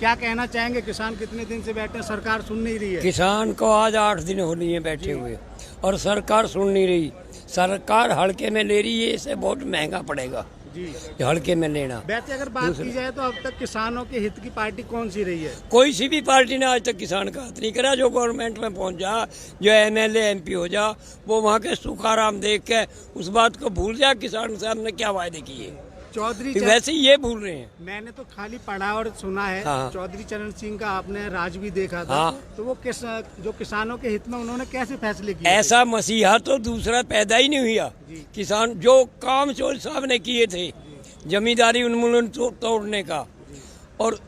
क्या कहना चाहेंगे, किसान कितने दिन से बैठे, सरकार सुन नहीं रही है? किसान को आज 8 दिन हो रही है बैठे हुए और सरकार सुन नहीं रही। सरकार हल्के में ले रही है, इसे बहुत महंगा पड़ेगा जी हल्के में लेना। वैसे अगर बात की जाए तो अब तक किसानों के हित की पार्टी कौन सी रही है? कोई सी भी पार्टी ने आज तक किसान का हाथ नहीं करा। जो गवर्नमेंट में पहुंच जा, जो एमएलए एमपी हो जा, वो वहाँ के सुखाराम देख के उस बात को भूल जा किसान साहब ने क्या वायदे किए। चौधरी वैसे ये भूल रहे हैं। मैंने तो खाली पढ़ा और सुना है। हाँ। चौधरी चरण सिंह का आपने राज भी देखा था। हाँ। तो वो जो किसानों के हित में उन्होंने कैसे फैसले किए? ऐसा मसीहा तो दूसरा पैदा ही नहीं हुआ। किसान जो काम चोर साहब ने किए थे, जमींदारी उन्मूलन तोड़ने का और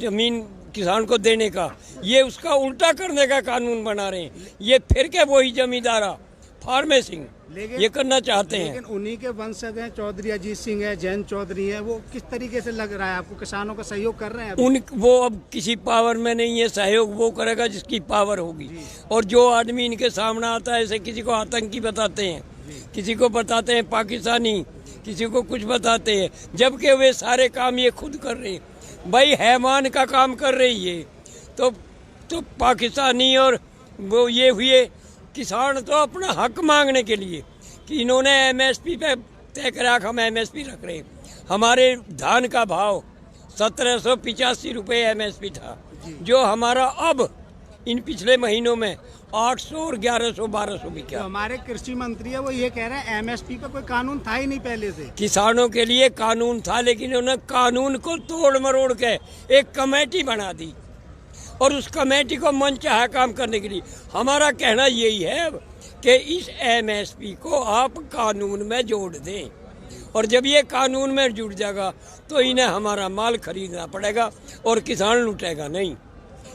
जमीन किसान को देने का, ये उसका उल्टा करने का कानून बना रहे हैं। ये फिर के वही जमींदारा फार्मेसिंग ये करना चाहते हैं। लेकिन उन्हीं के वंशज हैं, चौधरी अजीत सिंह है, जैन चौधरी है, वो किस तरीके से लग रहा है आपको किसानों का सहयोग कर रहे हैं? वो अब किसी पावर में नहीं है। सहयोग वो करेगा जिसकी पावर होगी। और जो आदमी इनके सामने आता है, ऐसे किसी को आतंकी बताते हैं, किसी को बताते हैं पाकिस्तानी, किसी को कुछ बताते हैं, जबकि वे सारे काम ये खुद कर रहे हैं। भाई हैवान का काम कर रही है तो पाकिस्तानी और वो ये हुए। किसान तो अपना हक मांगने के लिए कि इन्होंने एमएसपी पे तय करा, हम एमएसपी रख रहे हैं। हमारे धान का भाव 1785 रुपये एमएसपी था, जो हमारा अब इन पिछले महीनों में 800 और 1100-1200 बिका। हमारे कृषि मंत्री है, वो ये कह रहे हैं एमएसपी का कोई कानून था ही नहीं पहले से। किसानों के लिए कानून था, लेकिन उन्होंने कानून को तोड़ मरोड़ के एक कमेटी बना दी और उस कमेटी को मन चाहा काम करने के लिए। हमारा कहना यही है कि इस एमएसपी को आप कानून में जोड़ दें, और जब ये कानून में जुड़ जाएगा तो इन्हें हमारा माल खरीदना पड़ेगा और किसान लूटेगा नहीं।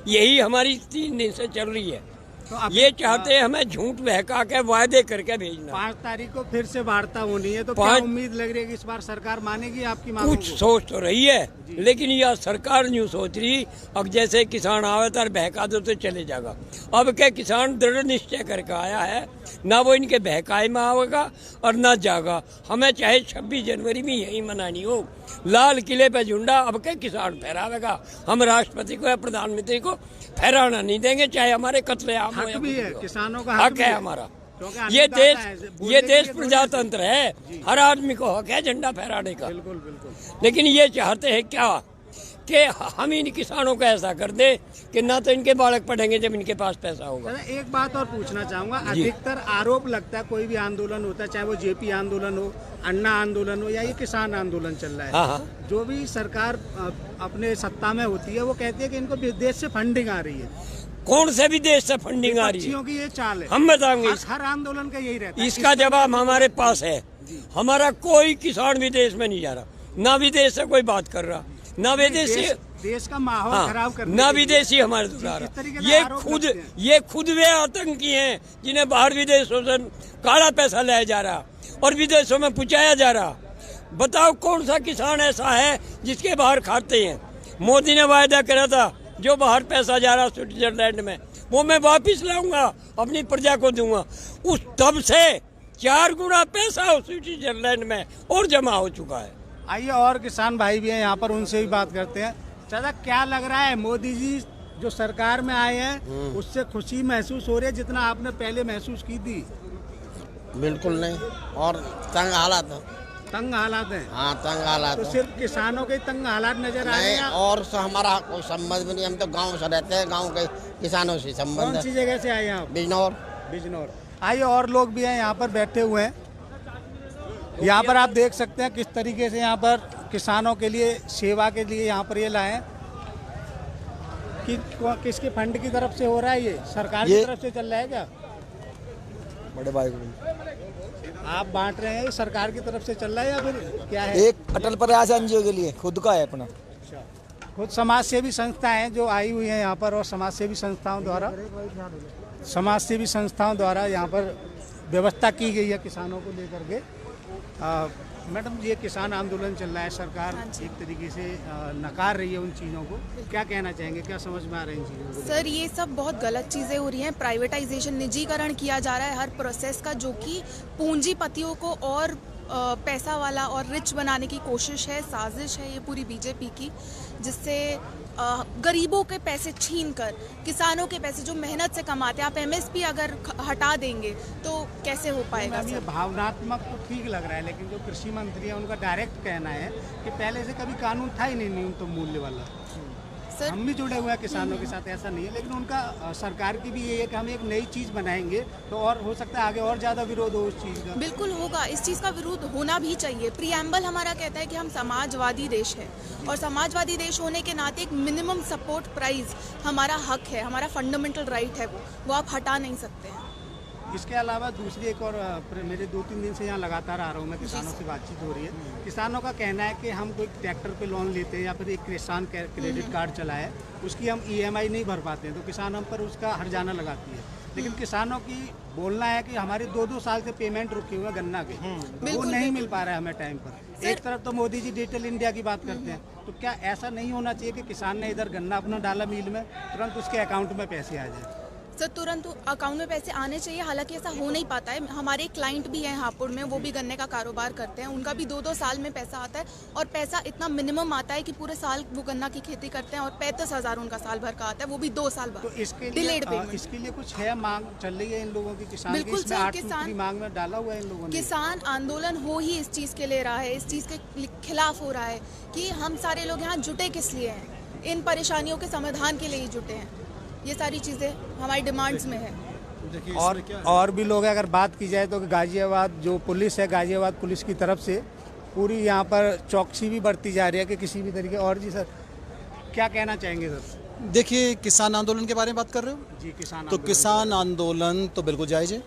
यही हमारी 3 दिन से चल रही है। तो ये चाहते हैं हमें झूठ बहका के वायदे करके भेजना। 5 तारीख को फिर से वार्ता होनी है, तो क्या उम्मीद लग रही है कि इस बार सरकार मानेगी आपकी मांगों को? कुछ सोच तो रही है, लेकिन यह सरकार नहीं सोच रही। अब जैसे किसान आवे तो बहका दो तो चले जाएगा। अब क्या किसान दृढ़ निश्चय करके आया है, ना वो इनके बहकाए में आवेगा और ना जागा। हमें चाहे 26 जनवरी में यही मनानी हो, लाल किले पे झंडा अब के किसान फहरावेगा। हम राष्ट्रपति को या प्रधानमंत्री को फहराना नहीं देंगे, चाहे हमारे कत्लेआम हक भी है, किसानों का हक है हमारा। ये देश प्रजातंत्र है, हर आदमी को हक है झंडा फहराने का। बिल्कुल बिल्कुल। लेकिन ये चाहते हैं क्या कि हम इन किसानों को ऐसा कर दे कि ना तो इनके बालक पढ़ेंगे जब इनके पास पैसा होगा। एक बात और पूछना चाहूंगा, अधिकतर आरोप लगता है कोई भी आंदोलन होता है, चाहे वो जेपी आंदोलन हो, अन्ना आंदोलन हो या ये किसान आंदोलन चल रहा है। हाँ। जो भी सरकार अपने सत्ता में होती है, वो कहती है कि इनको विदेश से फंडिंग आ रही है। कौन से विदेश से फंडिंग आ रही है? की ये चाल है, हम बताएंगे। हर आंदोलन का यही रहता है। इसका जवाब हमारे पास है। हमारा कोई किसान विदेश में नहीं जा रहा, ना विदेश से कोई बात कर रहा, ना विदेशी देश का माहौल खराब करने, ना विदेशी हमारे द्वारा। ये खुद वे आतंकी हैं जिन्हें बाहर विदेशों से काला पैसा लाया जा रहा और विदेशों में पहुंचाया जा रहा। बताओ कौन सा किसान ऐसा है जिसके बाहर खाते हैं? मोदी ने वायदा करा था जो बाहर पैसा जा रहा स्विट्जरलैंड में, वो मैं वापिस लाऊंगा, अपनी प्रजा को दूंगा। उस तब से 4 गुना पैसा स्विट्जरलैंड में और जमा हो चुका है। आइए और किसान भाई भी हैं यहाँ पर, उनसे भी बात करते हैं। चाचा, क्या लग रहा है, मोदी जी जो सरकार में आए हैं उससे खुशी महसूस हो रही है जितना आपने पहले महसूस की थी? बिल्कुल नहीं, और तंग हालात हैं। हाँ, तंग हालात। तो सिर्फ किसानों के तंग हालात नजर आ रहे हैं और हमारा कोई संबंध भी नहीं। हम तो गांव से रहते हैं, गांव के किसानों से संबंध है। कौन सी जगह से आए हैं आप? बिजनौर। आइए और लोग भी हैं यहाँ पर बैठे हुए हैं। यहाँ पर आप देख सकते हैं किस तरीके से यहाँ पर किसानों के लिए सेवा के लिए यहाँ पर ये लाए कि किसके फंड की तरफ से हो रहा है? ये सरकार की तरफ से चल रहा है क्या? बड़े भाई को आप बांट रहे हैं, सरकार की तरफ से चल रहा है या फिर क्या है? एक अटल प्रयास एनजीओ के लिए खुद का है अपना। खुद समाज सेवी संस्थाएं जो आई हुई हैं यहाँ पर, और समाज सेवी संस्थाओं द्वारा यहाँ पर व्यवस्था की गई है किसानों को लेकर के। मैडम, ये किसान आंदोलन चल रहा है, सरकार एक तरीके से नकार रही है उन चीज़ों को, क्या कहना चाहेंगे, क्या समझ में आ रहा है इन चीज़ों को? सर, ये सब बहुत गलत चीज़ें हो रही हैं। प्राइवेटाइजेशन, निजीकरण किया जा रहा है हर प्रोसेस का, जो कि पूंजीपतियों को और पैसा वाला और रिच बनाने की कोशिश है, साजिश है ये पूरी बीजेपी की, जिससे गरीबों के पैसे छीनकर किसानों के पैसे जो मेहनत से कमाते हैं, आप एमएसपी अगर हटा देंगे तो कैसे हो पाएगा? ये भावनात्मक तो ठीक लग रहा है, लेकिन जो कृषि मंत्री है उनका डायरेक्ट कहना है कि पहले से कभी कानून था ही नहीं न्यूनतम मूल्य वाला। सर, हम भी जुड़े हुए हैं किसानों के साथ, ऐसा नहीं है, लेकिन उनका सरकार की भी ये है कि हम एक नई चीज़ बनाएंगे तो और हो सकता है आगे और ज़्यादा विरोध हो उस चीज़ का। बिल्कुल होगा, इस चीज़ का विरोध होना भी चाहिए। प्रीएम्बल हमारा कहता है कि हम समाजवादी देश है, और समाजवादी देश होने के नाते एक मिनिमम सपोर्ट प्राइस हमारा हक है, हमारा फंडामेंटल राइट है, वो आप हटा नहीं सकते हैं। इसके अलावा दूसरी एक और मेरे 2-3 दिन से यहाँ लगातार आ रहा हूँ मैं, किसानों से बातचीत हो रही है। किसानों का कहना है कि हम कोई ट्रैक्टर पे लोन लेते हैं या फिर एक किसान क्रेडिट कार्ड चलाए, उसकी हम EMI नहीं भर पाते हैं तो किसान हम पर उसका हर्जाना लगाती है। लेकिन किसानों की बोलना है कि हमारे 2-2 साल से पेमेंट रुके हुए गन्ना के, वो नहीं मिल पा रहा है हमें टाइम पर। एक तरफ तो मोदी जी डिजिटल इंडिया की बात करते हैं, तो क्या ऐसा नहीं होना चाहिए कि किसान ने इधर गन्ना अपना डाला मिल में, तुरंत उसके अकाउंट में पैसे आ जाए? सर, तुरंत अकाउंट में पैसे आने चाहिए, हालांकि ऐसा हो नहीं पाता है। हमारे क्लाइंट भी हैं हापुड़ में, वो भी गन्ने का कारोबार करते हैं, उनका भी 2-2 साल में पैसा आता है, और पैसा इतना मिनिमम आता है कि पूरे साल वो गन्ना की खेती करते हैं और 35,000 उनका साल भर का आता है, वो भी 2 साल बाद। तो इसके डिलेड लिए पेमेंट। इसके लिए कुछ है, मांग चल रही है इन लोगों की, किसान की, बिल्कुल इसमें सर, 8 सूत्री मांग में डाला हुआ है इन लोगों ने। किसान आंदोलन हो ही इस चीज़ के ले रहा है, इस चीज़ के खिलाफ हो रहा है कि हम सारे लोग यहाँ जुटे किस लिए हैं, इन परेशानियों के समाधान के लिए ही जुटे हैं। ये सारी चीज़ें हमारी डिमांड्स में है। और भी लोग हैं, अगर बात की जाए तो गाजियाबाद जो पुलिस है, गाजियाबाद पुलिस की तरफ से पूरी यहाँ पर चौकसी भी बढ़ती जा रही है कि किसी भी तरीके। और जी सर, क्या कहना चाहेंगे सर? देखिए, किसान आंदोलन के बारे में बात कर रहे हो जी, किसान तो किसान आंदोलन तो बिल्कुल जायज़ है।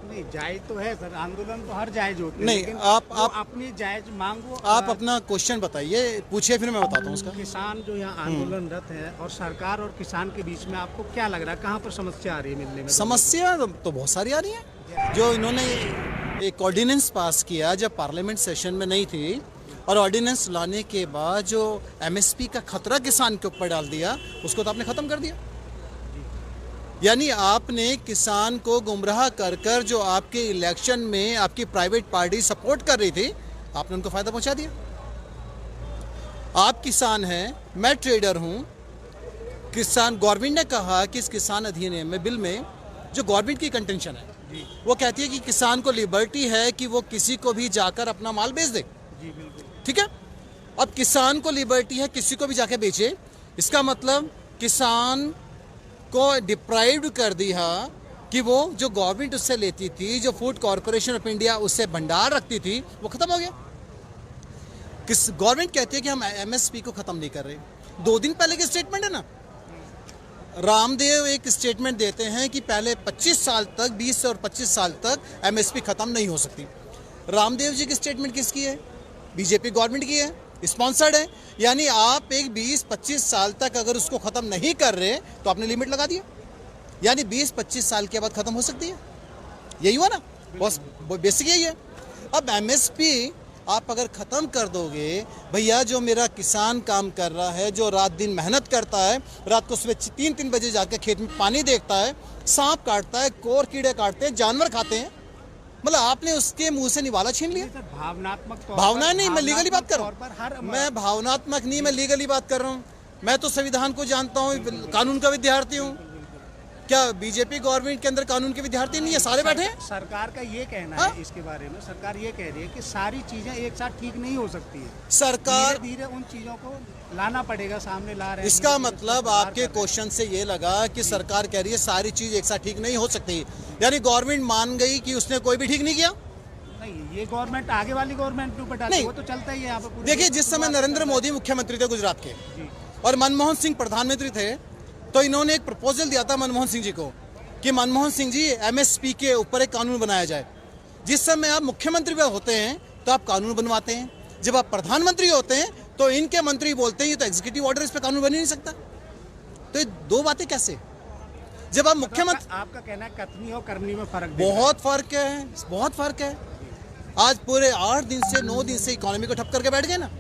नहीं, जायज तो है सर, आंदोलन तो हर जायज होते हैं, नहीं, लेकिन आप अपनी जायज मांगो। आप अपना क्वेश्चन बताइए, पूछिए, फिर मैं बताता हूँ उसका। किसान जो यहाँ आंदोलनरत है और सरकार और किसान के बीच में आपको क्या लग रहा है, कहाँ पर समस्या आ रही है मिलने में? समस्या तो बहुत सारी आ रही है। जो इन्होंने एक ऑर्डिनेंस पास किया जब पार्लियामेंट सेशन में नहीं थी, और ऑर्डिनेंस लाने के बाद जो MSP का खतरा किसान के ऊपर डाल दिया, उसको तो आपने ख़त्म कर दिया। यानी आपने किसान को गुमराह कर कर जो आपके इलेक्शन में आपकी प्राइवेट पार्टी सपोर्ट कर रही थी, आपने उनको फ़ायदा पहुंचा दिया। आप किसान हैं, मैं ट्रेडर हूं। किसान, गवर्नमेंट ने कहा कि इस किसान अधिनियम में, बिल में जो गवर्नमेंट की कंटेंशन है, वो कहती है कि किसान को लिबर्टी है कि वो किसी को भी जाकर अपना माल बेच दे। ठीक है, अब किसान को लिबर्टी है किसी को भी जाके बेचे, इसका मतलब किसान को डिप्राइव्ड कर दिया कि वो जो गवर्नमेंट उससे लेती थी, जो फूड कॉर्पोरेशन ऑफ इंडिया उससे भंडार रखती थी, वो खत्म हो गया। गवर्नमेंट कहती है कि हम MSP को खत्म नहीं कर रहे। 2 दिन पहले की स्टेटमेंट है ना, रामदेव एक स्टेटमेंट देते हैं कि पहले 25 साल तक, 20 और 25 साल तक MSP खत्म नहीं हो सकती। रामदेव जी की स्टेटमेंट किसकी है? बीजेपी गवर्नमेंट की है, स्पॉन्सर्ड है। यानी आप एक 20-25 साल तक अगर उसको ख़त्म नहीं कर रहे तो आपने लिमिट लगा दिया, यानी 20-25 साल के बाद ख़त्म हो सकती है। यही हुआ ना, बस बेसिक यही है। अब MSP आप अगर ख़त्म कर दोगे, भैया जो मेरा किसान काम कर रहा है, जो रात दिन मेहनत करता है, रात को सुबह 3-3 बजे जाकर खेत में पानी देखता है, सांप काटता है, कोर कीड़े काटते हैं, जानवर खाते हैं, मतलब आपने उसके मुंह से निवाला छीन लिया। भावनात्मक भावना नहीं, मैं लीगली बात कर रहा हूँ। मैं भावनात्मक नहीं, मैं लीगली बात कर रहा हूँ। मैं तो संविधान को जानता हूँ, कानून का विद्यार्थी हूँ। क्या बीजेपी गवर्नमेंट के अंदर कानून के विद्यार्थी नहीं है? सारे बैठे हैं। सरकार का ये कहना है इसके बारे में, सरकार ये कह रही है कि सारी चीजें एक साथ ठीक नहीं हो सकती है, सरकार धीरे उन चीजों को लाना पड़ेगा, सामने ला रहे हैं। इसका मतलब आपके क्वेश्चन से ये लगा कि सरकार कह रही है सारी चीज एक साथ ठीक नहीं हो सकती, यानी गवर्नमेंट मान गई कि उसने कोई भी ठीक नहीं किया। नहीं, ये गवर्नमेंट आगे वाली गवर्नमेंट के ऊपर डालती है, वो तो चलता ही है यहाँ पे। देखिए, जिस समय नरेंद्र मोदी मुख्यमंत्री थे गुजरात के और मनमोहन सिंह प्रधानमंत्री थे, तो इन्होंने एक प्रपोजल दिया था मनमोहन सिंह जी को कि मनमोहन सिंह जी, MSP के ऊपर एक कानून बनाया जाए। जिस समय आप मुख्यमंत्री होते हैं तो आप कानून बनवाते हैं, जब आप प्रधानमंत्री होते हैं तो इनके मंत्री बोलते हैं ये तो एग्जीक्यूटिव ऑर्डर, इस पर कानून बन ही नहीं सकता। तो ये दो बातें कैसे? जब आप मुख्यमंत्री, आपका कहना है कथनी और करनी में फर्क, बहुत फर्क है, बहुत फर्क है। आज पूरे 8 दिन से 9 दिन से इकोनॉमी को ठप करके बैठ गए ना।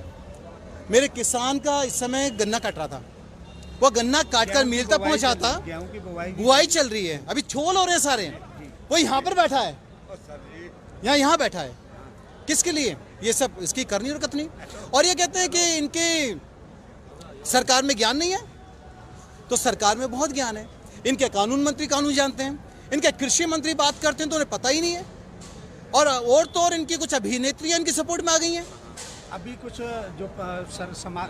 मेरे किसान का इस समय गन्ना काट रहा था, वो गन्ना काटकर मिल तक पहुंचा था, गेहूं की बुआई चल रही है, अभी छोल हो रहे हैं सारे, वो यहाँ पर बैठा है, यहाँ बैठा है। किसके लिए? ये सब इसकी करनी और कथनी। और ये कहते हैं कि इनके सरकार में ज्ञान नहीं है, तो सरकार में बहुत ज्ञान है। इनके कानून मंत्री कानून जानते हैं, इनके कृषि मंत्री बात करते हैं तो उन्हें पता ही नहीं है। और तो और इनकी कुछ अभिनेत्रियां इनकी सपोर्ट में आ गई हैं। अभी कुछ जो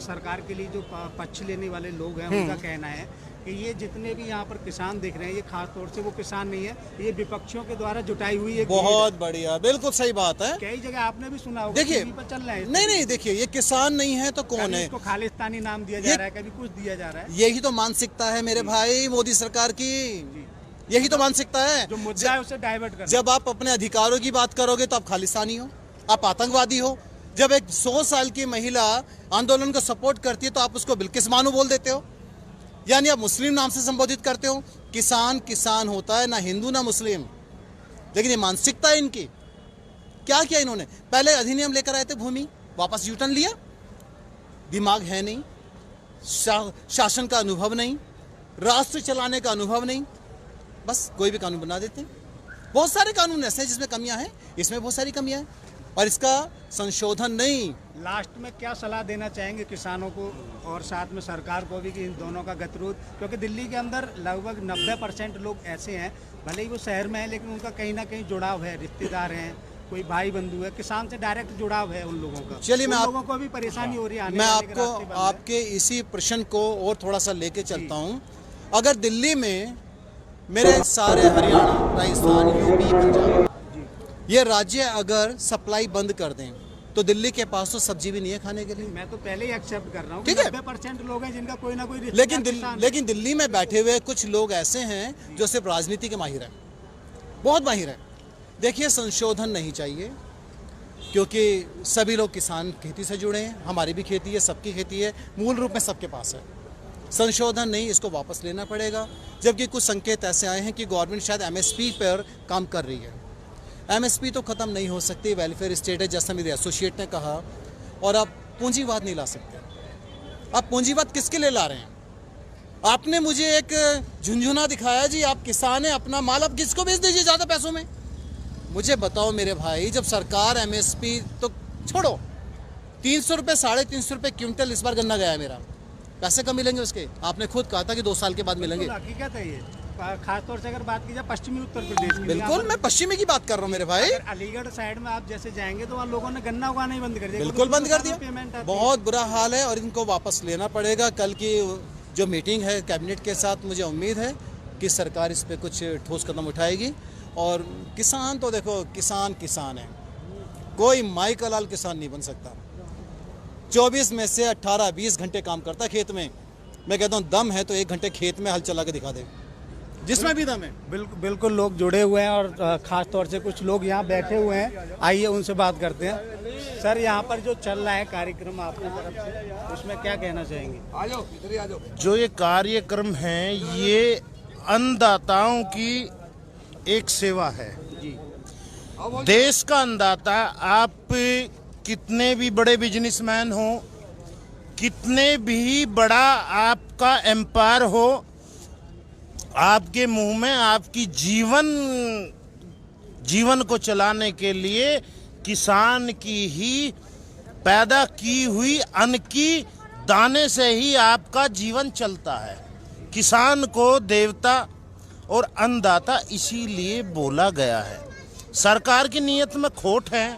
सरकार के लिए जो पक्ष लेने वाले लोग हैं उनका कहना है कि ये जितने भी यहाँ पर किसान दिख रहे हैं ये खास तौर से वो किसान नहीं है, ये विपक्षियों के द्वारा जुटाई हुई एक बहुत बढ़िया, बिल्कुल सही बात है। कई जगह आपने भी सुना होगा, देखिए टीवी पर चल रहा है। नहीं, देखिए ये किसान नहीं है तो कौन है? इसको खालिस्तानी नाम दिया जा रहा है, कभी कुछ दिया जा रहा है। यही तो मानसिकता है मेरे भाई मोदी सरकार की, यही तो मानसिकता है। जो मुद्दा है उसे डाइवर्ट कर। जब आप अपने अधिकारों की बात करोगे तो आप खालिस्तानी हो, आप आतंकवादी हो। जब एक 100 साल की महिला आंदोलन को सपोर्ट करती है तो आप उसको बिल्किस बानो बोल देते हो, यानी आप मुस्लिम नाम से संबोधित करते हो। किसान किसान होता है, ना हिंदू ना मुस्लिम। लेकिन ये मानसिकता है इनकी। क्या किया इन्होंने? पहले अधिनियम लेकर आए थे भूमि, वापस यूटर्न लिया। दिमाग है नहीं, शासन का अनुभव नहीं, राष्ट्र चलाने का अनुभव नहीं, बस कोई भी कानून बना देते हैं। बहुत सारे कानून ऐसे हैं जिसमें कमियां हैं, इसमें बहुत सारी कमियां हैं और इसका संशोधन नहीं। लास्ट में क्या सलाह देना चाहेंगे किसानों को और साथ में सरकार को भी कि इन दोनों का गतिरोध, क्योंकि दिल्ली के अंदर लगभग 90% लोग ऐसे हैं, भले ही वो शहर में है लेकिन उनका कहीं ना कहीं जुड़ाव है, रिश्तेदार हैं, कोई भाई बंधु है, किसान से डायरेक्ट जुड़ाव है उन लोगों का। चलिए मैं लोगों को भी परेशानी हो रही है। मैं आपको आपके इसी प्रश्न को और थोड़ा सा लेके चलता हूँ। अगर दिल्ली में मेरे सारे हरियाणा, राजस्थान, यूपी, पंजाब ये राज्य अगर सप्लाई बंद कर दें तो दिल्ली के पास तो सब्जी भी नहीं है खाने के लिए। मैं तो पहले ही एक्सेप्ट कर रहा हूँ, ठीक है। 90% लोग हैं जिनका कोई ना कोई लेकिन दिल्ली में बैठे हुए कुछ लोग ऐसे हैं जो सिर्फ राजनीति के माहिर हैं, बहुत माहिर हैं। देखिए संशोधन नहीं चाहिए क्योंकि सभी लोग किसान खेती से जुड़े हैं, हमारी भी खेती है, सबकी खेती है, मूल रूप में सबके पास है। संशोधन नहीं, इसको वापस लेना पड़ेगा। जबकि कुछ संकेत ऐसे आए हैं कि गवर्नमेंट शायद एमएसपी पर काम कर रही है। एमएसपी तो ख़त्म नहीं हो सकती, वेलफेयर स्टेट है जैसा मेरे एसोसिएट ने कहा। और आप पूंजीवाद नहीं ला सकते। आप पूंजीवाद किसके लिए ला रहे हैं? आपने मुझे एक झुंझुना दिखाया जी, आप किसान हैं, अपना माल आप किसको बेच दीजिए ज़्यादा पैसों में। मुझे बताओ मेरे भाई, जब सरकार एमएसपी तो छोड़ो, 300 रुपये 350 रुपये क्विंटल इस बार गन्ना गया है मेरा, पैसे कब मिलेंगे उसके? आपने खुद कहा था कि 2 साल के बाद मिलेंगे। हकीकत है ये, खासतौर से अगर बात की जाए पश्चिमी उत्तर प्रदेश की। बिल्कुल, मैं पश्चिमी की बात कर रहा हूँ मेरे भाई। अलीगढ़ साइड में आप जैसे जाएंगे तो वहाँ लोगों ने गन्ना उगाना ही बंद कर दिया। बिल्कुल बंद कर दिया, बहुत बुरा हाल है और इनको वापस लेना पड़ेगा। कल की जो मीटिंग है कैबिनेट के साथ, मुझे उम्मीद है कि सरकार इस पर कुछ ठोस कदम उठाएगी। और किसान तो देखो, किसान है, कोई माई का लाल किसान नहीं बन सकता। 24 में से 18-20 घंटे काम करता है खेत में। मैं कहता हूँ दम है तो 1 घंटे खेत में हल चला के दिखा दे, जिसमें भी दम है। बिल्कुल लोग जुड़े हुए हैं और खास तौर से कुछ लोग यहाँ बैठे हुए हैं, आइए उनसे बात करते हैं। सर, यहाँ पर जो चल रहा है कार्यक्रम आपकी तरफ से, उसमें क्या कहना चाहेंगे? जो ये कार्यक्रम है ये अन्नदाताओं की एक सेवा है जी। देश का अन्नदाता, आप कितने भी बड़े बिजनेसमैन हो, कितने भी बड़ा आपका एम्पायर हो, आपके मुंह में आपकी जीवन को चलाने के लिए किसान की ही पैदा की हुई अन्न की दाने से ही आपका जीवन चलता है। किसान को देवता और अन्नदाता इसीलिए बोला गया है। सरकार की नीयत में खोट है।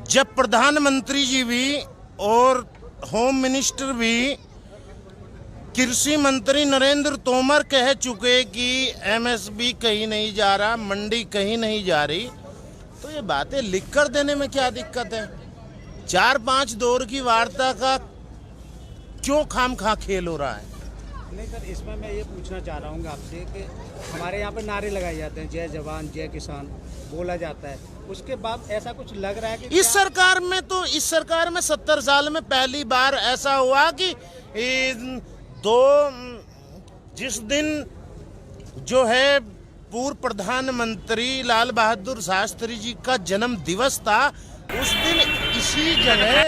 जब प्रधानमंत्री जी भी और होम मिनिस्टर भी, कृषि मंत्री नरेंद्र तोमर कह चुके कि एमएसपी कहीं नहीं जा रहा, मंडी कहीं नहीं जा रही, तो ये बातें लिख कर देने में क्या दिक्कत है? 4-5 दौर की वार्ता का क्यों खामखा खेल हो रहा है? नहीं सर, इसमें मैं ये पूछना चाह रहा हूँ आपसे कि हमारे यहाँ पे नारे लगाए जाते हैं, जय जवान जय किसान बोला जाता है, उसके बाद ऐसा कुछ लग रहा है कि इस सरकार में 70 साल में पहली बार ऐसा हुआ कि जिस दिन जो है पूर्व प्रधानमंत्री लाल बहादुर शास्त्री जी का जन्म दिवस था, उस दिन इसी जगह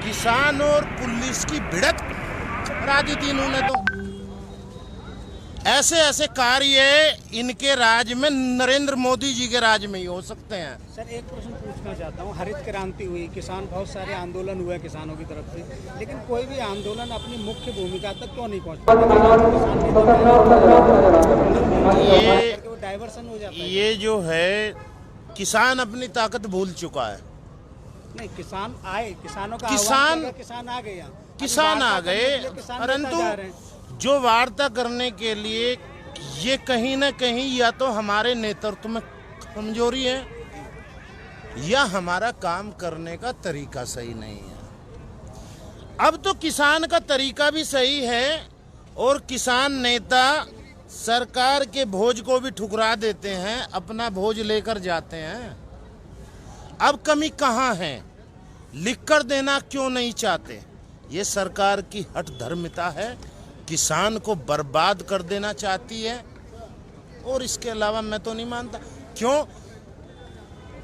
किसान और पुलिस की भिड़ंत करा दी थी इन्होंने। तो ऐसे ऐसे कार्य इनके राज में, नरेंद्र मोदी जी के राज में ही हो सकते हैं। सर एक प्रश्न पूछना चाहता हूँ। हरित क्रांति हुई, किसान, बहुत सारे आंदोलन हुए किसानों की तरफ से, लेकिन कोई भी आंदोलन अपनी मुख्य भूमिका तक क्यों नहीं पहुँच पाता? ये वो डाइवर्सन हो जाता है। ये जो है, किसान अपनी ताकत भूल चुका है। नहीं, किसान आए, किसानों का किसान आ गए यहाँ, किसान आ गए, परंतु जो वार्ता करने के लिए ये कहीं ना कहीं या तो हमारे नेतृत्व में कमजोरी है या हमारा काम करने का तरीका सही नहीं है। अब तो किसान का तरीका भी सही है और किसान नेता सरकार के भोज को भी ठुकरा देते हैं, अपना भोज लेकर जाते हैं। अब कमी कहाँ है? लिख कर देना क्यों नहीं चाहते? ये सरकार की हठधर्मिता है, किसान को बर्बाद कर देना चाहती है। और इसके अलावा मैं तो नहीं मानता। क्यों?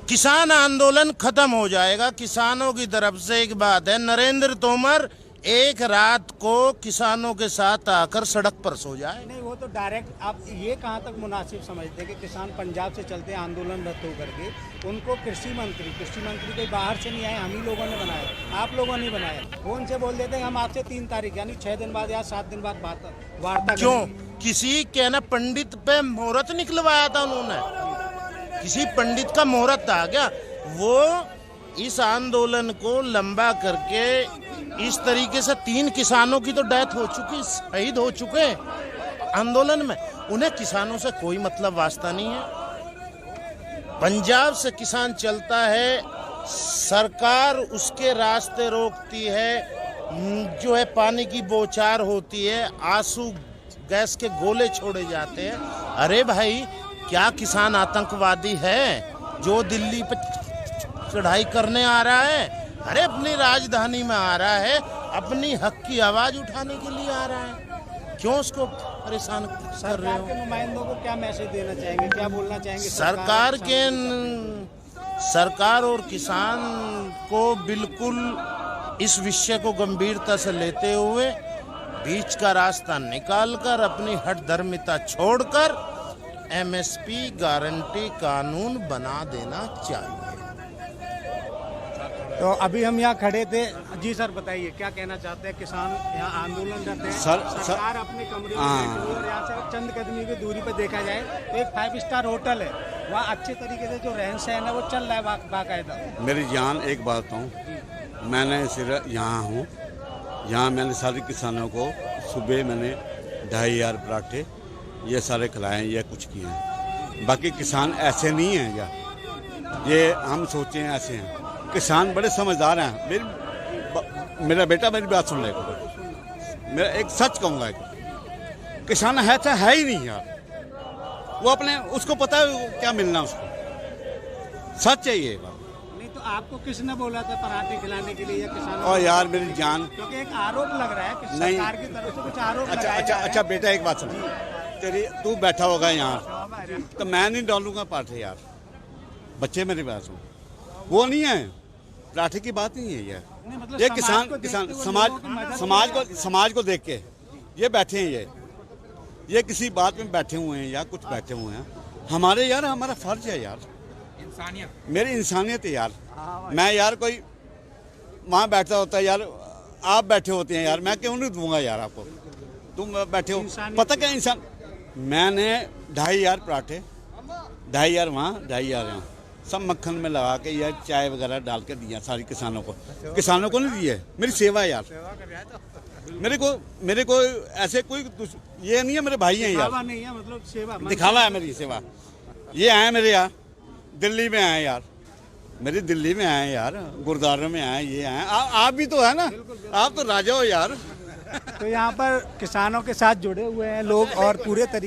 किसान आंदोलन खत्म हो जाएगा। किसानों की तरफ से एक बात है, नरेंद्र तोमर एक रात को किसानों के साथ आकर सड़क पर सो जाए। नहीं, वो तो डायरेक्ट। आप ये कहाँ तक मुनासिब समझते हैं कि किसान पंजाब से चलते हैं आंदोलन रद्द होकर के, उनको कृषि मंत्री कोई बाहर से नहीं आए, हम ही लोगों ने बनाया, आप लोगों ने बनाया। वो उनसे बोल देते हैं हम आपसे 3 तारीख यानी 6 दिन बाद या 7 दिन बाद वार्ता। क्यों? किसी के ना पंडित पे मुहूर्त निकलवाया था उन्होंने, किसी पंडित का मुहूर्त आ गया। वो इस आंदोलन को लंबा करके इस तरीके से 3 किसानों की तो डेथ हो चुकी, शहीद हो चुके आंदोलन में। उन्हें किसानों से कोई मतलब वास्ता नहीं है। पंजाब से किसान चलता है, सरकार उसके रास्ते रोकती है, जो है पानी की बौछार होती है, आंसू गैस के गोले छोड़े जाते हैं। अरे भाई, क्या किसान आतंकवादी है जो दिल्ली पे चढ़ाई करने आ रहा है? अरे अपनी राजधानी में आ रहा है, अपनी हक की आवाज उठाने के लिए आ रहा है। क्यों उसको परेशान कर रहे हो? नुमाइंदों को क्या मैसेज देना चाहेंगे, क्या बोलना चाहेंगे? सरकार और किसान को बिल्कुल इस विषय को गंभीरता से लेते हुए बीच का रास्ता निकालकर अपनी हठधर्मिता छोड़कर एमएसपी गारंटी कानून बना देना चाहिए। तो अभी हम यहाँ खड़े थे जी। सर बताइए क्या कहना चाहते हैं? किसान यहाँ आंदोलन करते हैं, सरकार अपने कमरे में बैठी हुई और यहाँ से चंद कदमी की दूरी पर देखा जाए तो एक 5 स्टार होटल है, वहाँ अच्छे तरीके से जो रहन सहन है वो चल रहा है बाकायदा। मेरी जान एक बात बताऊँ, मैंने सिर्फ यहाँ हूँ, यहाँ मैंने सारे किसानों को सुबह मैंने 2500 पराठे ये सारे खिलाए हैं, ये कुछ किए हैं। बाकी किसान ऐसे नहीं हैं या ये हम सोचे हैं ऐसे हैं। किसान बड़े समझदार हैं। मेरा बेटा मेरी बात सुन लेगा। मैं एक सच कहूँगा, किसान है तो है ही नहीं यार। वो अपने उसको पता है क्या मिलना उसको, सच है ये बात। नहीं तो आपको किसने बोला था पराठे खिलाने के लिए या किसानों? और यार मेरी जान, क्योंकि एक आरोप लग रहा है कि नहीं, सरकार की तरफ से कुछ आरोप लगाया जा रहा है। अच्छा बेटा एक बात सुन, तेरी तू बैठा होगा यहाँ तो मैं नहीं डालूंगा पराठे यार। बच्चे मेरी बात सुन, वो नहीं है, पराठे की बात नहीं है यार। मतलब ये किसान समाज को देख के ये बैठे हैं, ये किसी बात में बैठे हुए हैं या कुछ बैठे हुए हैं। हमारे यार हमारा फर्ज है यार, इंसानियत, मेरी इंसानियत है यार। मैं यार कोई वहाँ बैठा होता है यार, आप बैठे होते हैं यार, मैं क्यों नहीं दूंगा यार आपको? तुम बैठे हो, पता क्या इंसान। मैंने 2500 पराठे, 2500 वहाँ, 2500 यहाँ, सब मक्खन में लगा के या चाय वगैरह डाल के दिया सारी किसानों को। किसानों को नहीं दिए, मेरी सेवा है यार। मेरे को ऐसे कोई ये नहीं है, मेरे भाई हैं यार। नहीं है, मतलब सेवा दिखावा है मेरी सेवा। ये आए मेरे यार, दिल्ली में आए यार, मेरी दिल्ली में आए यार, गुरुद्वारे में आए, ये आए। आप भी तो है ना, आप तो राजा हो यार। तो यहाँ पर किसानों के साथ जुड़े हुए हैं लोग और पूरे तरीके